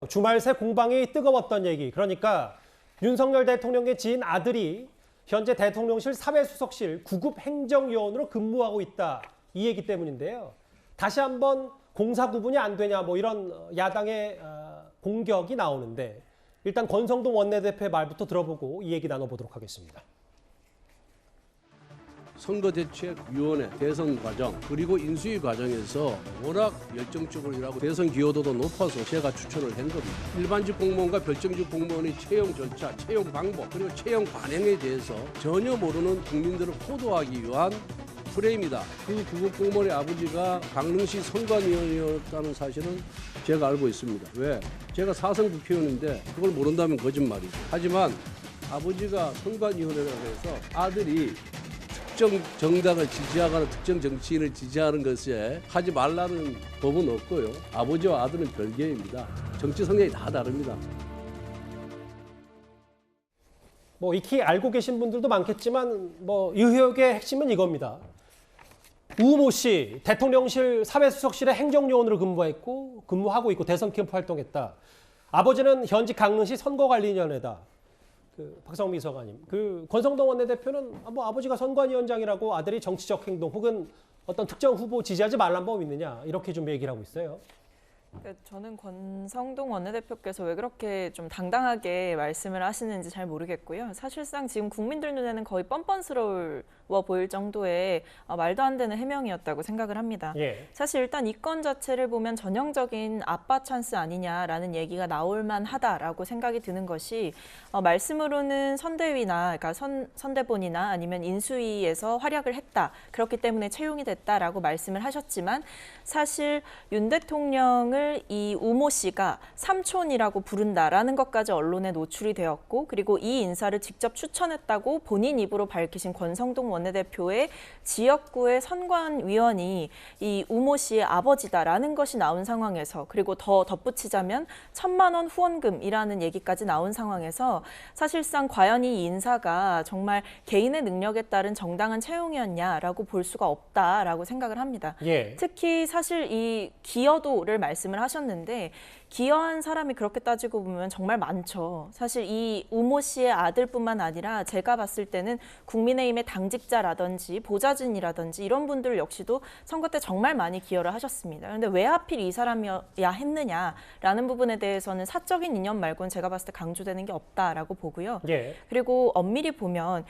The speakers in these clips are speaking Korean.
주말 새 공방이 뜨거웠던 얘기. 그러니까 윤석열 대통령의 지인 아들이 현재 대통령실 사회수석실 9급 행정요원으로 근무하고 있다. 이 얘기 때문인데요. 다시 한번 공사 구분이 안 되냐 뭐 이런 야당의 공격이 나오는데 일단 권성동 원내대표의 말부터 들어보고 이 얘기 나눠보도록 하겠습니다. 선거대책위원회 대선 과정 그리고 인수위 과정에서 워낙 열정적으로 일하고 대선 기여도도 높아서 제가 추천을 한 겁니다. 일반직 공무원과 별정직 공무원의 채용 절차, 채용 방법 그리고 채용 관행에 대해서 전혀 모르는 국민들을 호도하기 위한 프레임이다. 그 9급 공무원의 아버지가 강릉시 선관위원이었다는 사실은 제가 알고 있습니다. 왜? 제가 4선 국회의원인데 그걸 모른다면 거짓말이죠. 하지만 아버지가 선관위원회라고 해서 아들이 특정 정당을 지지하거나 특정 정치인을 지지하는 것에 하지 말라는 법은 없고요. 아버지와 아들은 별개입니다. 정치 성향이 다 다릅니다. 뭐 익히 알고 계신 분들도 많겠지만 뭐 의혹의 핵심은 이겁니다. 우모 씨 대통령실 사회수석실에 행정요원으로 근무하고 있고 대선 캠프 활동했다. 아버지는 현직 강릉시 선거관리위원회다. 박성미 비서관님, 권성동 원내대표는 뭐 아버지가 선관위원장이라고 아들이 정치적 행동 혹은 어떤 특정 후보 지지하지 말란 법 있느냐 이렇게 좀 얘기를 하고 있어요. 저는 권성동 원내대표께서 왜 그렇게 좀 당당하게 말씀을 하시는지 잘 모르겠고요. 사실상 지금 국민들 눈에는 거의 뻔뻔스러워 보일 정도의 말도 안 되는 해명이었다고 생각을 합니다. 예. 사실 일단 이 건 자체를 보면 전형적인 아빠 찬스 아니냐라는 얘기가 나올 만하다라고 생각이 드는 것이 말씀으로는 선대위나 그러니까 선대본이나 아니면 인수위에서 활약을 했다. 그렇기 때문에 채용이 됐다라고 말씀을 하셨지만 사실 윤 대통령을 이 우모 씨가 삼촌이라고 부른다라는 것까지 언론에 노출이 되었고 그리고 이 인사를 직접 추천했다고 본인 입으로 밝히신 권성동 원내대표의 지역구의 선관위원이 이 우모 씨의 아버지다라는 것이 나온 상황에서 그리고 더 덧붙이자면 1,000만 원 후원금이라는 얘기까지 나온 상황에서 사실상 과연 이 인사가 정말 개인의 능력에 따른 정당한 채용이었냐라고 볼 수가 없다라고 생각을 합니다. 예. 특히 사실 이 기여도를 말씀을 하셨는데 기여한 사람이 그렇게 따지고 보면 정말 많죠. 사실 이 우모 씨의 아들뿐만 아니라 제가 봤을 때는 국민의힘의 당직자라든지 보좌진이라든지 이런 분들 역시도 선거 때 정말 많이 기여를 하셨습니다. 그런데 왜 하필 이 사람이야 했느냐라는 부분에 대해서는 사적인 인연 말고는 제가 봤을 때 강조되는 게 없다라고 보고요. 예. 그리고 엄밀히 보면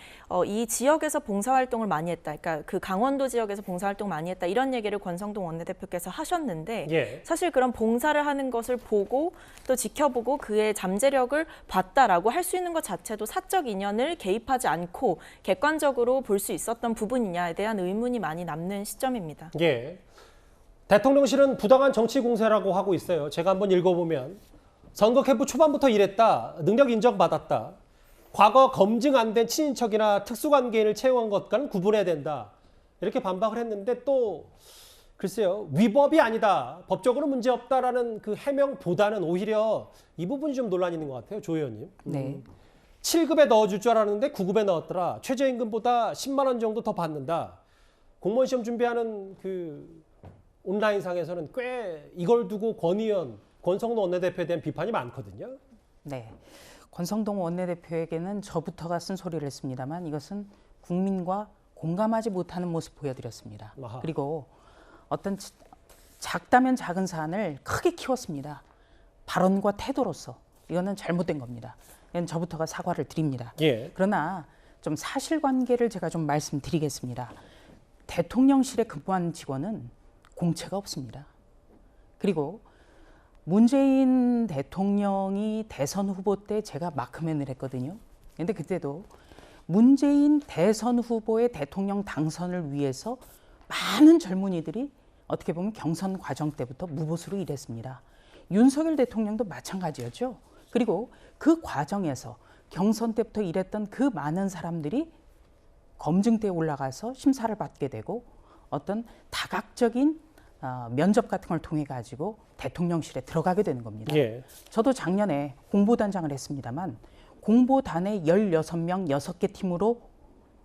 이 지역에서 봉사활동을 많이 했다. 그러니까 그 강원도 지역에서 봉사활동 많이 했다. 이런 얘기를 권성동 원내대표께서 하셨는데 예. 사실 그런 봉사를 하는 것을 보고 또 지켜보고 그의 잠재력을 봤다라고 할 수 있는 것 자체도 사적 인연을 개입하지 않고 객관적으로 볼 수 있었던 부분이냐에 대한 의문이 많이 남는 시점입니다. 예. 대통령실은 부당한 정치 공세라고 하고 있어요. 제가 한번 읽어보면 선거 캠프 초반부터 이랬다. 능력 인정받았다. 과거 검증 안 된 친인척이나 특수관계인을 채용한 것과는 구분해야 된다. 이렇게 반박을 했는데 또 글쎄요. 위법이 아니다. 법적으로 문제없다라는 그 해명보다는 오히려 이 부분이 좀 논란이 있는 것 같아요. 조 의원님. 네. 7급에 넣어줄 줄 알았는데 9급에 넣었더라. 최저임금보다 10만 원 정도 더 받는다. 공무원 시험 준비하는 그 온라인상에서는 꽤 이걸 두고 권성동 원내대표에 대한 비판이 많거든요. 네. 권성동 원내대표에게는 저부터가 쓴소리를 했습니다만 이것은 국민과 공감하지 못하는 모습 보여드렸습니다. 아하. 그리고 어떤 작다면 작은 사안을 크게 키웠습니다. 발언과 태도로서 이거는 잘못된 겁니다. 이건 저부터가 사과를 드립니다. 예. 그러나 좀 사실관계를 제가 좀 말씀드리겠습니다. 대통령실에 근무한 직원은 공채가 없습니다. 그리고 문재인 대통령이 대선 후보 때 제가 마크맨을 했거든요. 그런데 그때도 문재인 대선 후보의 대통령 당선을 위해서 많은 젊은이들이 어떻게 보면 경선 과정 때부터 무보수로 일했습니다. 윤석열 대통령도 마찬가지였죠. 그리고 그 과정에서 경선 때부터 일했던 그 많은 사람들이 검증대에 올라가서 심사를 받게 되고 어떤 다각적인 면접 같은 걸 통해 가지고 대통령실에 들어가게 되는 겁니다. 예. 저도 작년에 공보단장을 했습니다만 공보단의 16명 6개 팀으로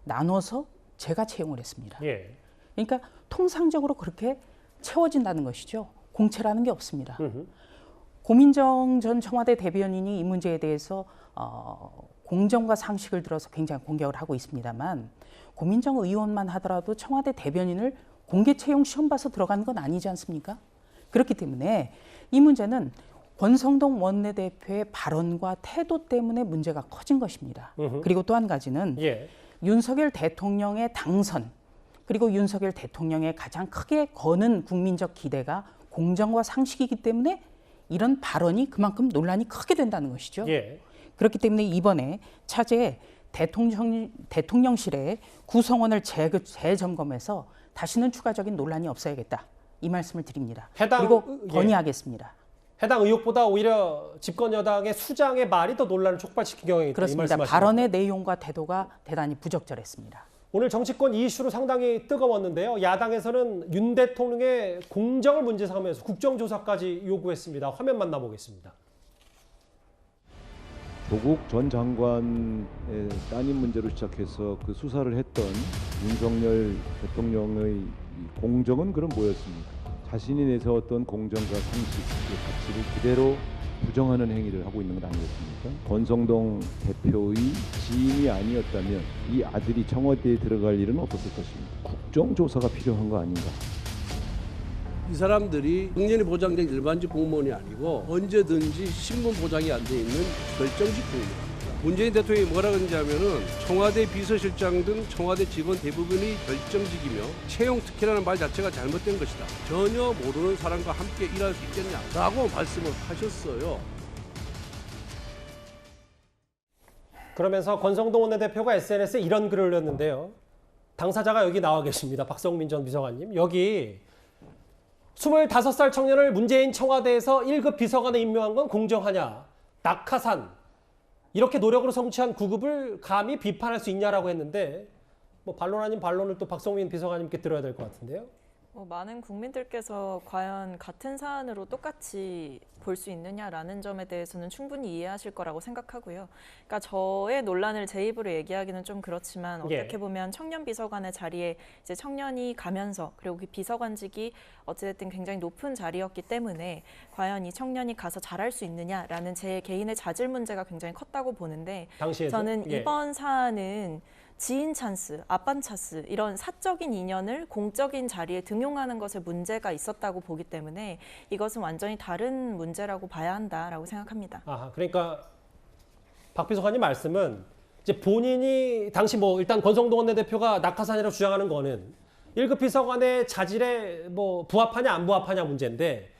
나눠서 제가 채용을 했습니다. 예. 그러니까 통상적으로 그렇게 채워진다는 것이죠. 공채라는 게 없습니다. 고민정 전 청와대 대변인이 이 문제에 대해서 공정과 상식을 들어서 굉장히 공격을 하고 있습니다만 고민정 의원만 하더라도 청와대 대변인을 공개 채용 시험 봐서 들어간 건 아니지 않습니까? 그렇기 때문에 이 문제는 권성동 원내대표의 발언과 태도 때문에 문제가 커진 것입니다. 그리고 또 한 가지는 예. 윤석열 대통령의 당선 그리고 윤석열 대통령의 가장 크게 거는 국민적 기대가 공정과 상식이기 때문에 이런 발언이 그만큼 논란이 크게 된다는 것이죠. 예. 그렇기 때문에 이번에 차제에 대통령실의 구성원을 재점검해서 다시는 추가적인 논란이 없어야겠다. 이 말씀을 드립니다. 그리고 건의하겠습니다. 해당 의혹보다 오히려 집권 여당의 수장의 말이 더 논란을 촉발시킨 경향이 있다. 그렇습니다. 발언의 내용과 태도가 대단히 부적절했습니다. 오늘 정치권 이 이슈로 상당히 뜨거웠는데요. 야당에서는 윤 대통령의 공정을 문제 삼으면서 국정조사까지 요구했습니다. 화면 만나보겠습니다. 조국 전 장관의 따님 문제로 시작해서 그 수사를 했던 윤석열 대통령의 공정은 그럼 뭐였습니까? 자신이 내세웠던 공정과 상식, 그 가치를 그대로 부정하는 행위를 하고 있는 것 아니겠습니까? 권성동 대표의 지인이 아니었다면 이 아들이 청와대에 들어갈 일은 없었을 것입니다. 국정조사가 필요한 거 아닌가? 이 사람들이 당연히 보장된 일반직 공무원이 아니고 언제든지 신분 보장이 안 돼 있는 결정직 공무원입니다. 문재인 대통령이 뭐라 그러냐면은 청와대 비서실장 등 청와대 직원 대부분이 결정직이며 채용 특혜라는 말 자체가 잘못된 것이다. 전혀 모르는 사람과 함께 일할 수 있겠냐라고 말씀을 하셨어요. 그러면서 권성동 원내대표가 SNS에 이런 글을 올렸는데요. 당사자가 여기 나와 계십니다. 박성민 전 비서관님. 여기 25살 청년을 문재인 청와대에서 1급 비서관에 임명한 건 공정하냐. 낙하산. 이렇게 노력으로 성취한 구급을 감히 비판할 수 있냐라고 했는데 뭐 반론 아닌 반론을 또 박성민 비서관님께 들어야 될 것 같은데요. 많은 국민들께서 과연 같은 사안으로 똑같이 볼 수 있느냐라는 점에 대해서는 충분히 이해하실 거라고 생각하고요. 그러니까 저의 논란을 제 입으로 얘기하기는 좀 그렇지만 어떻게 보면 청년 비서관의 자리에 이제 청년이 가면서 그리고 그 비서관직이 어쨌든 굉장히 높은 자리였기 때문에 과연 이 청년이 가서 잘할 수 있느냐라는 제 개인의 자질 문제가 굉장히 컸다고 보는데 당시에도? 저는 이번 사안은 지인 찬스, 아빠 찬스 이런 사적인 인연을 공적인 자리에 등용하는 것에 문제가 있었다고 보기 때문에 이것은 완전히 다른 문제라고 봐야 한다라고 생각합니다. 그러니까 박 비서관님 말씀은 이제 본인이 당시 뭐 일단 권성동 원내대표가 낙하산이라고 주장하는 거는 1급 비서관의 자질에 뭐 부합하냐 안 부합하냐 문제인데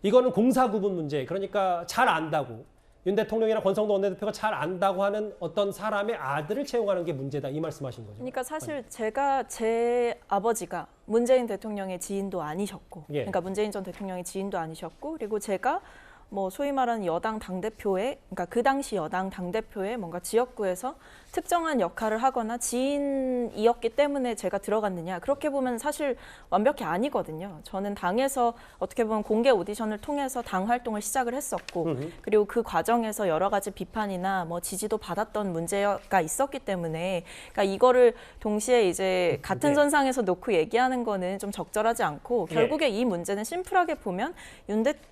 이거는 공사 구분 문제. 그러니까 잘 안다고. 윤 대통령이나 권성동 원내대표가 잘 안다고 하는 어떤 사람의 아들을 채용하는 게 문제다 이 말씀하신 거죠. 그러니까 사실 제가 제 아버지가 문재인 대통령의 지인도 아니셨고, 그러니까 문재인 전 대통령의 지인도 아니셨고, 그리고 제가 뭐 소위 말하는 여당 당대표의, 그러니까 그 당시 여당 당대표의 뭔가 지역구에서 특정한 역할을 하거나 지인이었기 때문에 제가 들어갔느냐. 그렇게 보면 사실 완벽히 아니거든요. 저는 당에서 어떻게 보면 공개 오디션을 통해서 당 활동을 시작을 했었고 그리고 그 과정에서 여러 가지 비판이나 뭐 지지도 받았던 문제가 있었기 때문에 그러니까 이거를 동시에 이제 같은 선상에서 놓고 얘기하는 거는 좀 적절하지 않고 결국에 이 문제는 심플하게 보면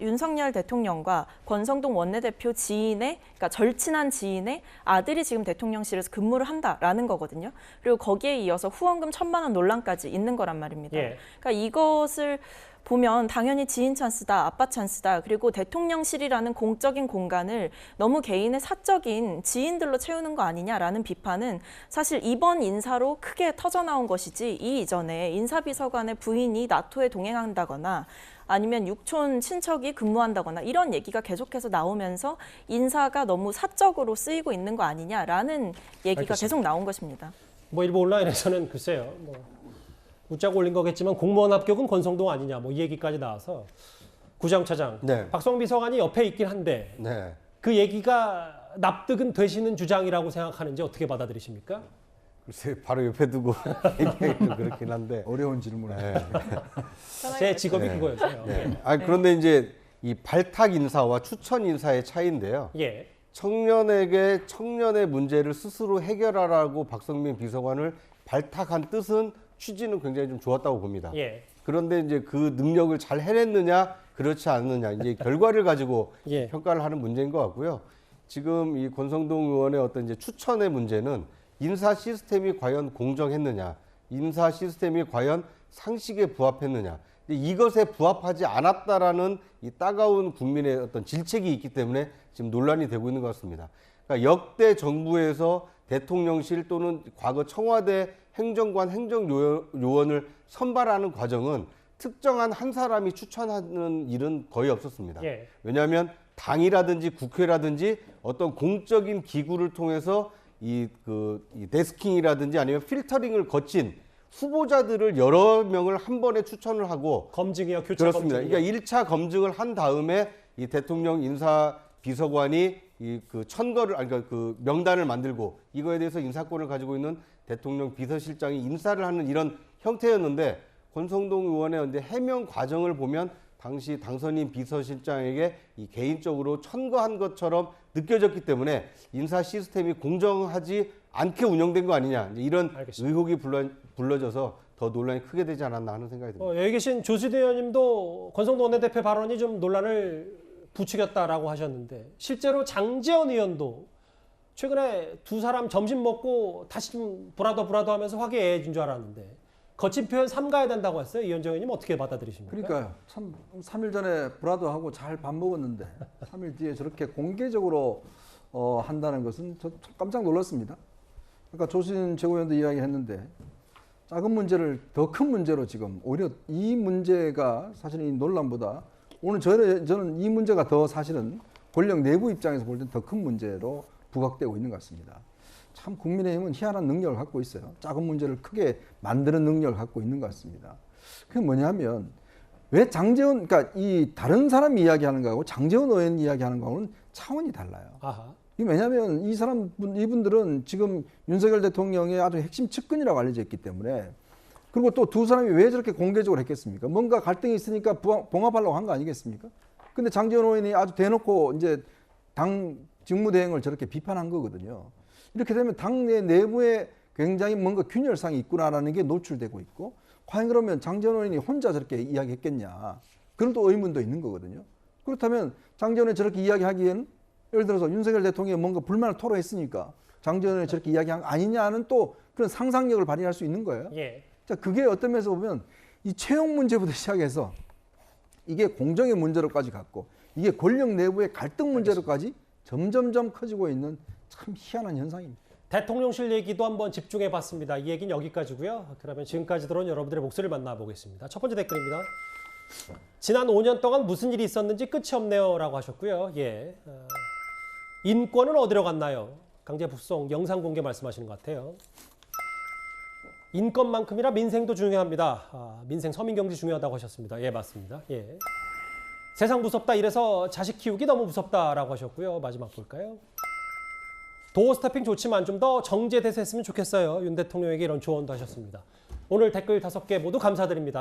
윤석열 대통령과 권성동 원내대표 지인의 그러니까 절친한 지인의 아들이 지금 대통령실에서 근무를 한다라는 거거든요. 그리고 거기에 이어서 후원금 1,000만 원 논란까지 있는 거란 말입니다. 그러니까 이것을 보면 당연히 지인 찬스다, 아빠 찬스다, 그리고 대통령실이라는 공적인 공간을 너무 개인의 사적인 지인들로 채우는 거 아니냐라는 비판은 사실 이번 인사로 크게 터져나온 것이지 이 이전에 인사비서관의 부인이 나토에 동행한다거나 아니면 육촌 친척이 근무한다거나 이런 얘기가 계속해서 나오면서 인사가 너무 사적으로 쓰이고 있는 거 아니냐라는 얘기가 알겠습니다. 계속 나온 것입니다. 뭐 일부 온라인에서는 글쎄요. 뭐 웃자고 올린 거겠지만 공무원 합격은 권성동 아니냐 뭐 이 얘기까지 나와서 구정차장 박성 비서관이 옆에 있긴 한데 그 얘기가 납득은 되시는 주장이라고 생각하는지 어떻게 받아들이십니까? 글쎄 바로 옆에 두고 얘기하기도 그렇긴 한데 어려운 질문을 제 직업이 그거였어요. 그런데 이제 이 발탁 인사와 추천 인사의 차이인데요. 청년에게 청년의 문제를 스스로 해결하라고 박성민 비서관을 발탁한 뜻은 취지는 굉장히 좀 좋았다고 봅니다. 그런데 이제 그 능력을 잘 해냈느냐 그렇지 않느냐 이제 결과를 가지고 예. 평가를 하는 문제인 것 같고요. 지금 이 권성동 의원의 어떤 이제 추천의 문제는 인사 시스템이 과연 공정했느냐, 인사 시스템이 과연 상식에 부합했느냐, 이것에 부합하지 않았다라는 이 따가운 국민의 어떤 질책이 있기 때문에 지금 논란이 되고 있는 것 같습니다. 그러니까 역대 정부에서 대통령실 또는 과거 청와대 행정관, 행정요원을 선발하는 과정은 특정한 한 사람이 추천하는 일은 거의 없었습니다. 예. 왜냐하면 당이라든지 국회라든지 어떤 공적인 기구를 통해서 이 데스킹이라든지 아니면 필터링을 거친 후보자들을 여러 명을 한 번에 추천을 하고 검증이요, 교차 그렇습니다. 검증이요. 그러니까 1차 검증을 한 다음에 이 대통령 인사 비서관이 그러니까 그 명단을 만들고 이거에 대해서 인사권을 가지고 있는 대통령 비서실장이 인사를 하는 이런 형태였는데 권성동 의원의 이제 해명 과정을 보면 당시 당선인 비서실장에게 이 개인적으로 천거한 것처럼 느껴졌기 때문에 인사 시스템이 공정하지 않게 운영된 거 아니냐 이런 알겠습니다. 의혹이 불러져서 더 논란이 크게 되지 않았나 하는 생각이 듭니다. 여기 계신 조수대 의원님도 권성동 원내대표 발언이 좀 논란을 부추겼다라고 하셨는데 실제로 장제원 의원도 최근에 두 사람 점심 먹고 다시 좀 브라더 하면서 화기애애해진 줄 알았는데 거친 표현 삼가야 된다고 했어요. 이현정 의원님 어떻게 받아들이십니까? 그러니까요. 참 3일 전에 브라더하고 잘 밥 먹었는데 3일 뒤에 저렇게 공개적으로 한다는 것은 저 참 깜짝 놀랐습니다. 그러니까 조신 최고위원도 이야기했는데 작은 문제를 더 큰 문제로 지금 오히려 이 문제가 사실 이 논란보다 오늘 저는 이 문제가 더 사실은 권력 내부 입장에서 볼 땐 더 큰 문제로 부각되고 있는 것 같습니다. 참 국민의힘은 희한한 능력을 갖고 있어요. 작은 문제를 크게 만드는 능력을 갖고 있는 것 같습니다. 그게 뭐냐면 왜 장제원, 그러니까 이 다른 사람이 이야기하는 거하고 장제원 의원 이야기하는 거하고는 차원이 달라요. 아하. 이게 왜냐하면 이분들은 지금 윤석열 대통령의 아주 핵심 측근이라고 알려져 있기 때문에 그리고 또 두 사람이 왜 저렇게 공개적으로 했겠습니까? 뭔가 갈등이 있으니까 봉합하려고 한 거 아니겠습니까? 근데 장제원 의원이 아주 대놓고 이제 당 직무대행을 저렇게 비판한 거거든요. 이렇게 되면 당내 내부에 굉장히 뭔가 균열상이 있구나라는 게 노출되고 있고 과연 그러면 장제원 의원이 혼자 저렇게 이야기했겠냐 그런 또 의문도 있는 거거든요. 그렇다면 장제원 의원이 저렇게 이야기하기에는 예를 들어서 윤석열 대통령이 뭔가 불만을 토로했으니까 장제원 의원이 저렇게 이야기한 거 아니냐는 또 그런 상상력을 발휘할 수 있는 거예요. 예. 자, 그게 어떤 면에서 보면 이 채용 문제부터 시작해서 이게 공정의 문제로까지 갔고 이게 권력 내부의 갈등 문제로까지 점점점 커지고 있는 참 희한한 현상입니다. 대통령실 얘기도 한번 집중해 봤습니다. 이 얘기는 여기까지고요. 그러면 지금까지 들어온 여러분들의 목소리를 만나보겠습니다. 첫 번째 댓글입니다. 지난 5년 동안 무슨 일이 있었는지 끝이 없네요 라고 하셨고요. 예. 인권은 어디로 갔나요? 강제 북송 영상 공개 말씀하시는 것 같아요. 인권만큼이나 민생도 중요합니다. 민생 서민 경제 중요하다고 하셨습니다. 예, 맞습니다. 예. 세상 무섭다 이래서 자식 키우기 너무 무섭다라고 하셨고요. 마지막 볼까요? 도어 스태핑 좋지만 좀 더 정제돼서 했으면 좋겠어요. 윤 대통령에게 이런 조언도 하셨습니다. 오늘 댓글 5개 모두 감사드립니다.